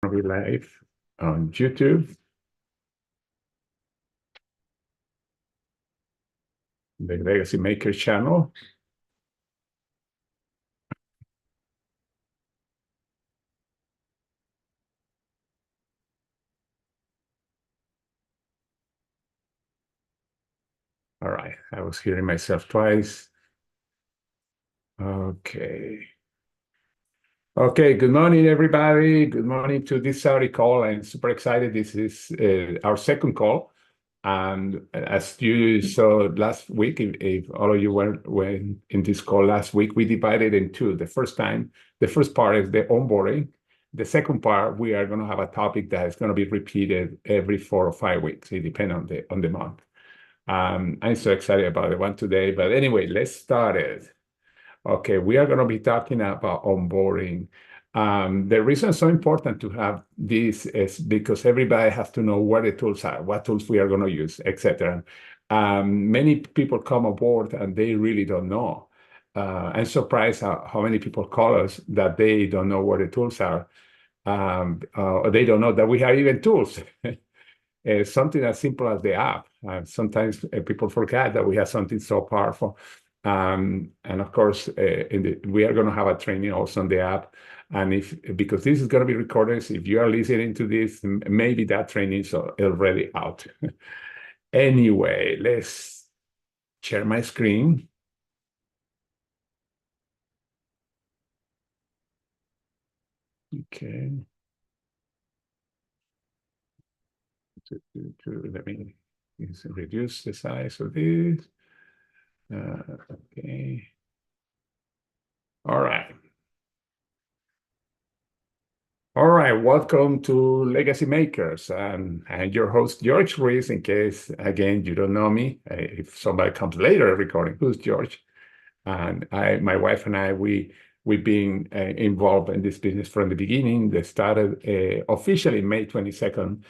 going to be live on YouTube, the Legacy Maker channel. All right, I was hearing myself twice. Okay. Okay, good morning, everybody. Good morning to this Saturday call. I'm super excited. This is our second call. And as you saw last week, if all of you were in this call last week, we divided in two. The first part is the onboarding. The second part, we are going to have a topic that is going to be repeated every 4 or 5 weeks. It depends on the month. I'm so excited about the one today. But anyway, let's start it. Okay, we are going to be talking about onboarding. The reason it's so important to have this is because everybody has to know where the tools are, what tools we are going to use, etc. Many people come aboard and they really don't know. I'm surprised how many people call us that they don't know where the tools are. Or they don't know that we have even tools. Something as simple as the app. Sometimes people forget that we have something so powerful. And of course, we are going to have a training also on the app. And because this is going to be recorded, so if you are listening to this, maybe that training is already out. Anyway, let's share my screen. Okay. Let me reduce the size of this. Okay. All right. All right, welcome to Legacy Makers. And your host, George Ruiz, in case, again, you don't know me. If somebody comes later recording, who's George? And my wife and I, we've been involved in this business from the beginning. They started officially May 22nd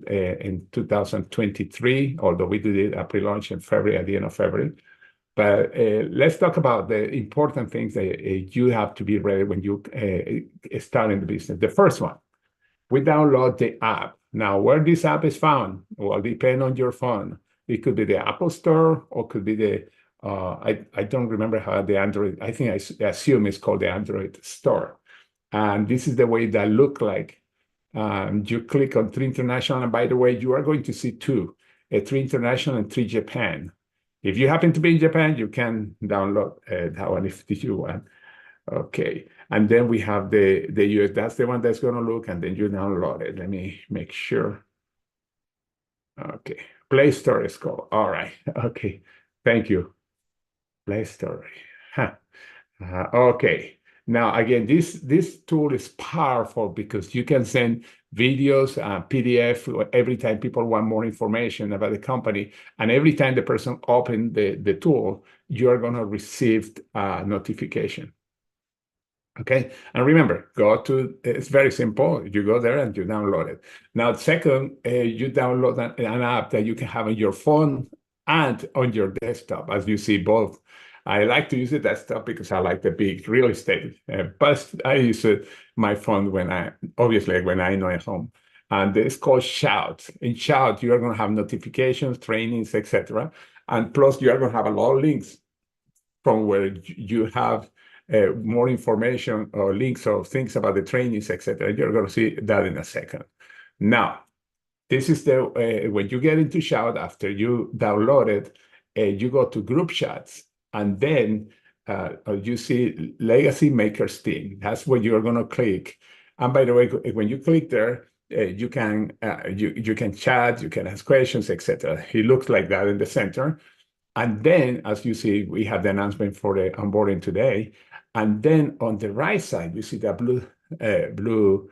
in 2023, although we did a pre-launch in February, at the end of February. But let's talk about the important things that you have to be ready when you start in the business. The first one, we download the app. Now, where this app is found will depend on your phone. It could be the Apple Store or could be the, I don't remember how the Android, I think I assume it's called the Android Store. And this is the way that look like. You click on 3 International, and by the way, you are going to see two, 3 International and 3 Japan. If you happen to be in Japan, you can download that one if you want. Okay, and then we have the US. That's the one that's going to look, and then you download it. Let me make sure. Okay, Play Store is called. All right. Okay, thank you. Play Store. Huh. Okay. Now, again, this tool is powerful because you can send videos, PDF, every time people want more information about the company. And every time the person opens the tool, you're going to receive a notification. Okay. And remember, it's very simple. You go there and you download it. Now, second, you download an app that you can have on your phone and on your desktop, as you see both. I like to use the desktop because I like the big real estate, but I use my phone when I know at home. And it's called Shout. In Shout, you are going to have notifications, trainings, etc. And plus, you are going to have a lot of links from where you have more information or links or things about the trainings, etc. You're going to see that in a second. Now, this is when you get into Shout, after you download it, you go to group chats, and then you see Legacy Makers Team. That's what you're going to click. And by the way, when you click there, you can chat, you can ask questions, etc. It looks like that in the center. And then, as you see, we have the announcement for the onboarding today. And then on the right side, you see the blue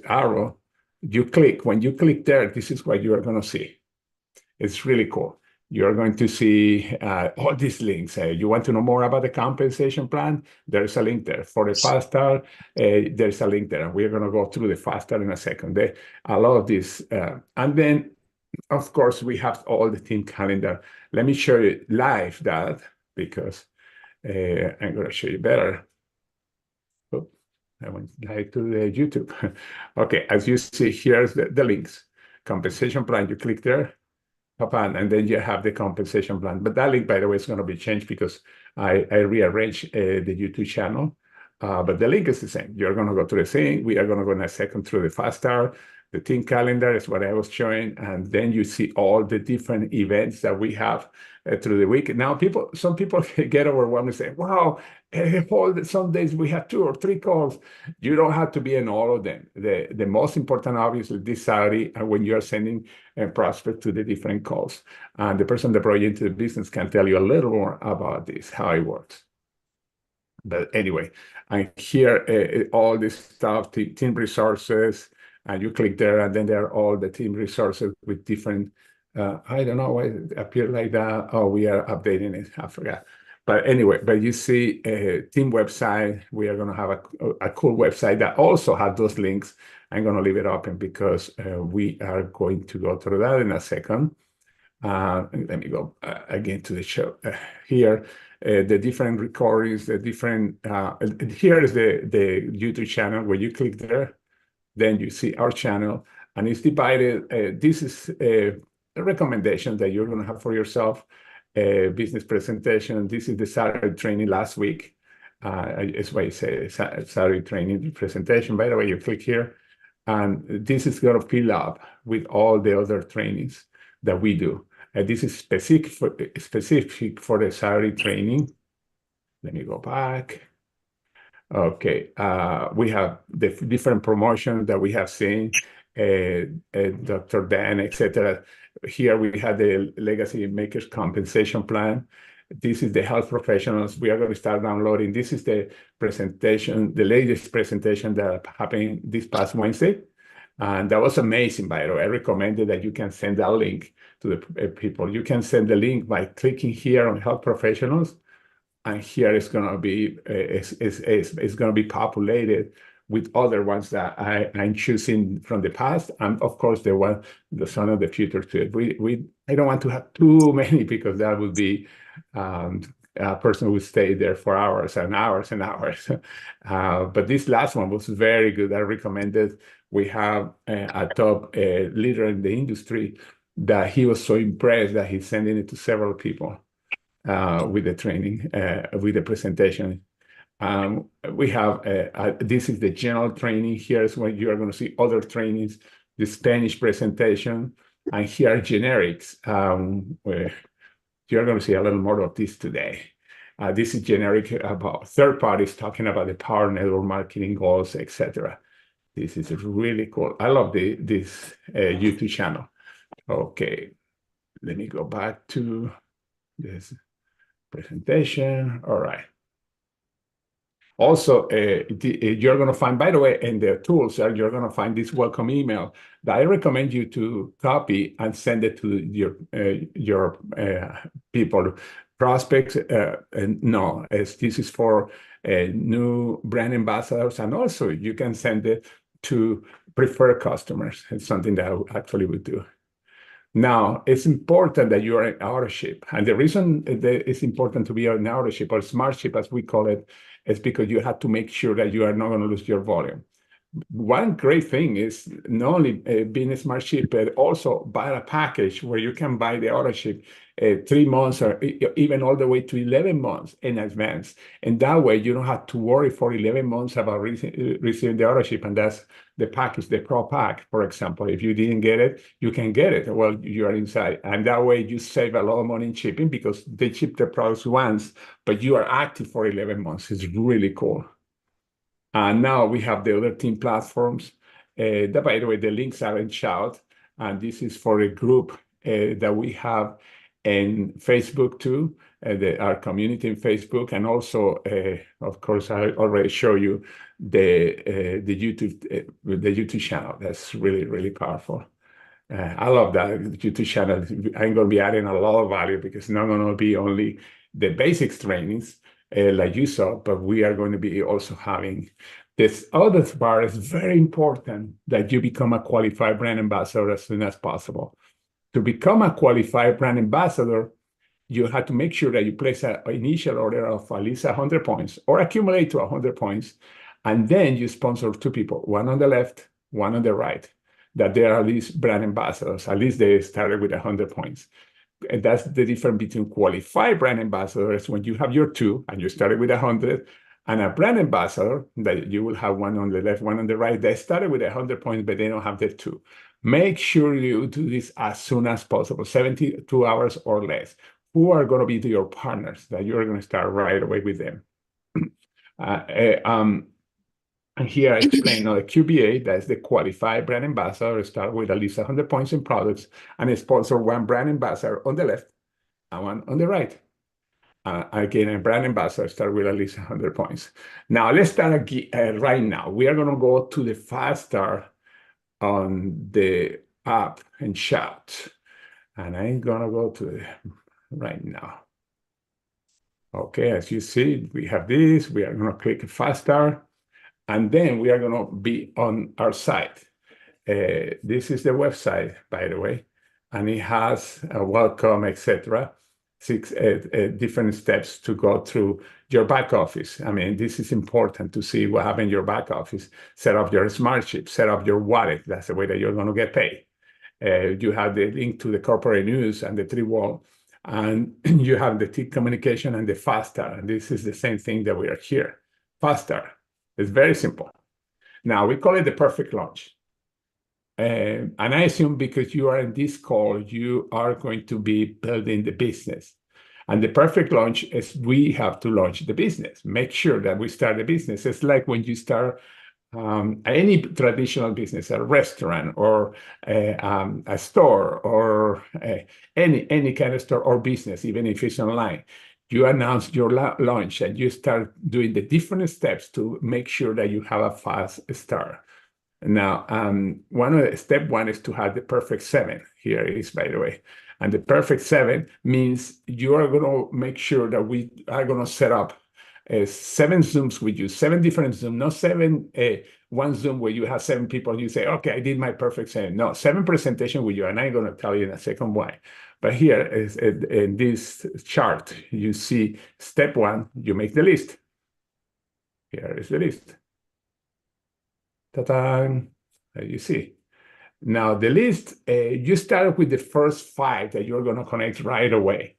arrow. You click. When you click there, this is what you are going to see. It's really cool. You're going to see all these links. You want to know more about the compensation plan? There's a link there. For the fast start, there's a link there. And we're going to go through the fast start in a second. A lot of this. And then, of course, we have all the team calendar. Let me show you live that because I'm going to show you better. I went like to the YouTube. Okay, as you see, here's the links. Compensation plan, you click there, and then you have the compensation plan. But that link, by the way, is going to be changed because I rearranged the YouTube channel. But the link is the same. You're going to go to the thing. We are going to go in a second through the fast start. The team calendar is what I was showing. And then you see all the different events that we have through the week. Now, some people get overwhelmed and say, wow, some days we have 2 or 3 calls. You don't have to be in all of them. The most important, obviously, this Saturday, when you're sending a prospect to the different calls. And the person that brought you into the business can tell you a little more about this, how it works. But anyway, and here, all this stuff, team resources, and you click there, and then there are all the team resources with different, I don't know why it appeared like that. Oh, we are updating it. I forgot. But anyway, but you see a team website. We are going to have a cool website that also has those links. I'm going to leave it open because we are going to go through that in a second. Let me go again to the show here. The different recordings, the different, here is the YouTube channel. Where you click there, then you see our channel, and it's divided. This is a recommendation that you're going to have for yourself, a business presentation. This is the Saturday training last week. It's why you say Saturday training presentation. By the way, you click here, and this is going to fill up with all the other trainings that we do. This is specific for the Saturday training. Let me go back. Okay, we have the different promotions that we have seen, Dr. Dan, etc. Here we have the Legacy Makers Compensation Plan. This is the health professionals. We are going to start downloading. This is the presentation, the latest presentation that happened this past Wednesday. And that was amazing, by the way. I recommended that you can send that link to the people. You can send the link by clicking here on health professionals. And here it's going to be it's going to be populated with other ones that I'm choosing from the past, and of course the son of the future too. I don't want to have too many because that would be a person who would stay there for hours and hours and hours. But this last one was very good. I recommend it. We have a top leader in the industry that he was so impressed that he's sending it to several people. With the training, with the presentation. We have, this is the general training. Here's when you are going to see other trainings, the Spanish presentation, and here are generics, where you're going to see a little more of this today. This is generic about third parties talking about the power network marketing goals, etc. This is really cool. I love this YouTube channel. Okay, let me go back to this presentation. All right. Also, you're going to find, by the way, in the tools, you're going to find this welcome email that I recommend you to copy and send it to your people, prospects. And no, this is for new brand ambassadors, and also you can send it to preferred customers. It's something that I actually would do. Now, it's important that you are in auto-ship. And the reason that it's important to be in auto-ship or smart ship, as we call it, is because you have to make sure that you are not going to lose your volume. One great thing is not only being a smart ship, but also buy a package where you can buy the auto-ship 3 months or even all the way to 11 months in advance. And that way, you don't have to worry for 11 months about receiving the auto-ship. And that's the package, the Pro Pack, for example. If you didn't get it, you can get it while you are inside. And that way, you save a lot of money in shipping because they ship the products once, but you are active for 11 months. It's really cool. And now we have the other team platforms. That, by the way, the links are in chat. And this is for a group that we have in Facebook too, our community in Facebook. And also, of course, I already show you the YouTube channel. That's really, really powerful. I love that YouTube channel. I'm going to be adding a lot of value because it's not going to be only the basics trainings, like you saw, but we are going to be also having this other part. Is very important that you become a qualified brand ambassador as soon as possible. To become a qualified brand ambassador, you have to make sure that you place an initial order of at least 100 points or accumulate to 100 points. And then you sponsor two people, one on the left, one on the right, that they are at least brand ambassadors. At least they started with 100 points. And that's the difference between qualified brand ambassadors when you have your two and you started with 100, and a brand ambassador that you will have one on the left, one on the right. They started with 100 points, but they don't have the two. Make sure you do this as soon as possible, 72 hours or less. Who are going to be your partners that you're going to start right away with them? Uh, and here I explain the QBA, that's the qualified brand ambassador, start with at least 100 points in products and sponsor one brand ambassador on the left and one on the right. Again, a brand ambassador start with at least 100 points. Now, let's start right now. We are going to go to the fast start on the app and shout. And I'm going to go to it right now. Okay, as you see, we have this. We are going to click fast start. And then we are going to be on our site. This is the website, by the way, and it has a welcome, etc. 6 different steps to go through your back office. I mean, this is important to see what happened in your back office. Set up your smart chip, set up your wallet. That's the way that you're going to get paid. You have the link to the corporate news and the 3-wall, and you have the team communication and the faster. And this is the same thing that we are here. Faster. It's very simple. Now, we call it the perfect launch. And I assume because you are in this call, you are going to be building the business. And the perfect launch is we have to launch the business. Make sure that we start the business. It's like when you start any traditional business, a restaurant or a store or any kind of store or business, even if it's online. You announce your launch and you start doing the different steps to make sure that you have a fast start. Now, step one is to have the perfect 7. Here it is, by the way. And the perfect 7 means you are going to make sure that we are going to set up 7 Zooms with you, 7 different Zooms, not 7, one Zoom where you have 7 people and you say, okay, I did my perfect 7. No, 7 presentation with you, and I'm going to tell you in a second why. But here is in this chart, you see step 1, you make the list. Here is the list. Ta-da! You see. Now the list, you start with the first 5 that you're going to connect right away.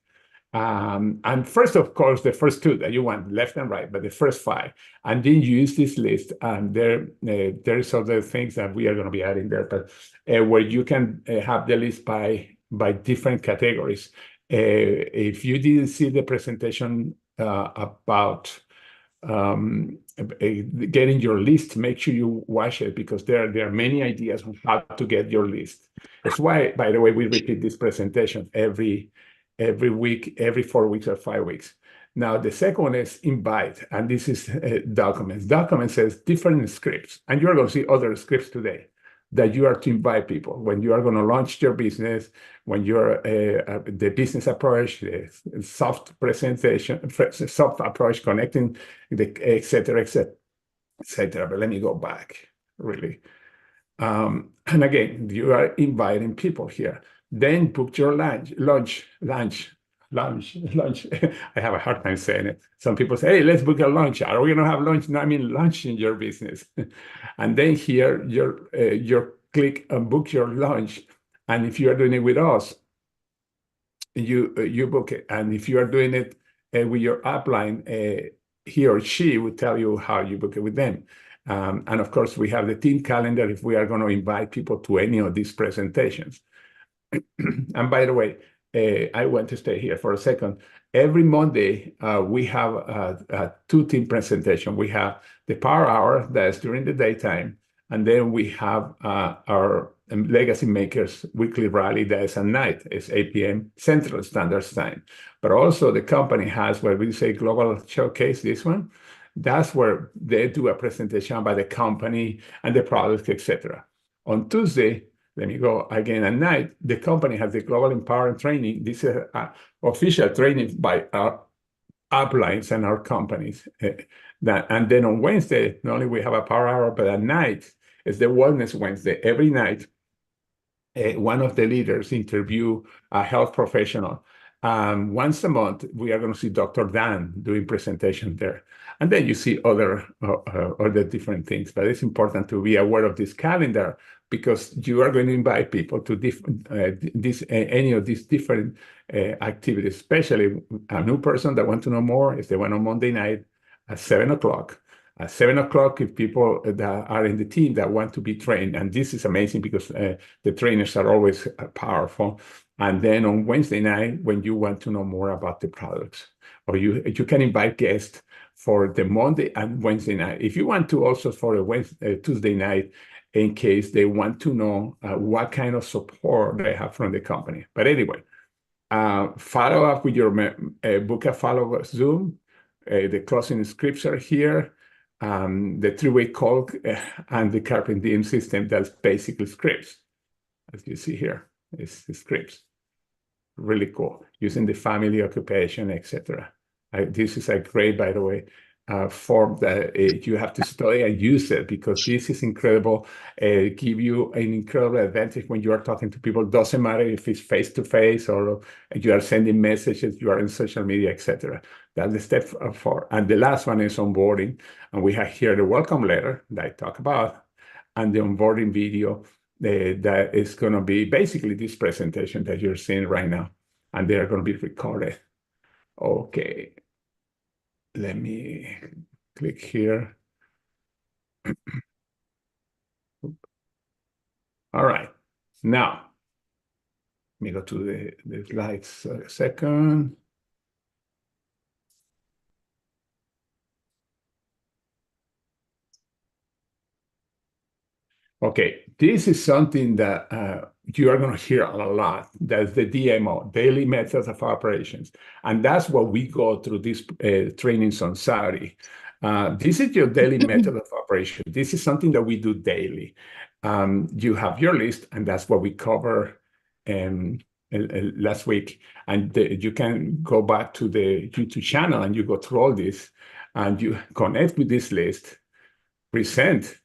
And first, of course, the first 2 that you want, left and right, but the first 5. And then you use this list, and there's other things that we are going to be adding there, but where you can have the list by different categories. If you didn't see the presentation about getting your list, make sure you watch it, because there are many ideas on how to get your list. That's why, by the way, we repeat this presentation every week, every 4 weeks or 5 weeks. Now, the second one is invite, and this is documents. Documents says different scripts, and you're going to see other scripts today that you are to invite people when you are going to launch your business, when you're the business approach, the soft presentation, soft approach, connecting, et cetera, et cetera, et cetera. But let me go back, really. And again, you are inviting people here. Then book your lunch. I have a hard time saying it. Some people say, hey, let's book a lunch. Are we going to have lunch? No, I mean lunch in your business. And then here, your click and book your lunch. And if you are doing it with us, you book it. And if you are doing it with your upline, he or she will tell you how you book it with them. And of course, we have the team calendar if we are going to invite people to any of these presentations. And by the way, I want to stay here for a second. Every Monday, we have a 2-team presentation. We have the Power Hour, that's during the daytime, and then we have our Legacy Makers weekly rally, that is at night. It's 8 p.m. Central Standard Time. But also the company has what we say Global Showcase, this one. That's where they do a presentation about the company and the products, etc. On Tuesday, let me go again at night, the company has the Global Empowerment Training. This is official training by our uplines and our companies. And then on Wednesday, not only we have a Power Hour, but at night is the Wellness Wednesday. Every night, one of the leaders interview a health professional Once a month, we are going to see Dr. Dan doing presentation there. And then you see other different things. But it's important to be aware of this calendar because you are going to invite people to any of these different activities, especially a new person that wants to know more. If they want on Monday night at 7 o'clock. At 7 o'clock, if people that are in the team that want to be trained, and this is amazing because the trainers are always powerful. And then on Wednesday night, when you want to know more about the products, or you can invite guests for the Monday and Wednesday night. If you want to also for a Tuesday night, in case they want to know what kind of support they have from the company. But anyway, follow up with your book a follow-up Zoom. The closing scripts are here. The three-way call and the carpet diem system, that's basically scripts. As you see here, it's the scripts. Really cool. Using the family, occupation, etc. This is a great, by the way, form that you have to study and use it because this is incredible. Give you an incredible advantage when you are talking to people. Doesn't matter if it's face-to-face or you are sending messages, you are in social media, etc. That's the step 4. And the last one is onboarding. And we have here the welcome letter that I talk about and the onboarding video that is going to be basically this presentation that you're seeing right now. And they're going to be recorded. Okay. Let me click here. All right. Now, let me go to the slides a second. Okay, this is something that you are going to hear a lot. That's the DMO, Daily Methods of Operations. And that's what we go through these trainings on Saturday. This is your daily method of operation. This is something that we do daily. You have your list, and that's what we cover last week. And you can go back to the YouTube channel and you go through all this and you connect with this list, present,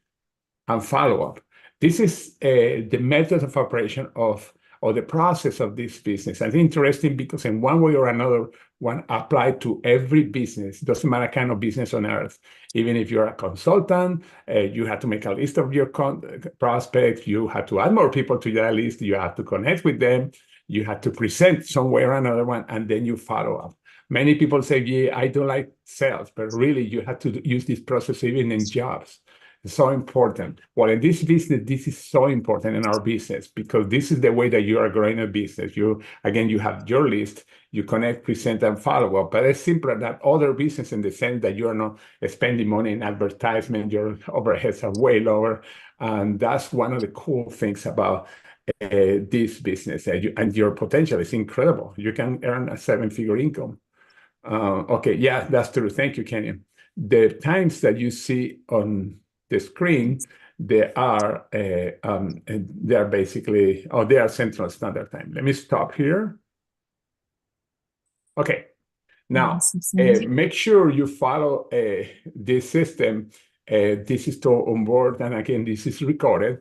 and follow up. This is the method of operation of the process of this business. And it's interesting because in one way or another, one applied to every business. Doesn't matter kind of business on earth. Even if you're a consultant, you have to make a list of your prospects. You have to add more people to that list. You have to connect with them. You have to present some way or another one, and then you follow up. Many people say, yeah, I don't like sales, but really you have to use this process even in jobs. It's so important. Well, in this business, this is so important in our business because this is the way that you are growing a business. You have your list, you connect, present, and follow up. But it's simpler than other business in the sense that you are not spending money in advertisement. Your overheads are way lower. And that's one of the cool things about this business. And your potential is incredible. You can earn a 7-figure income. Okay, yeah, that's true. Thank you, Kenyon. The times that you see on the screen, they are basically, they are Central Standard Time. Let me stop here. Okay. Now, make sure you follow this system. This is to onboard, and again, this is recorded.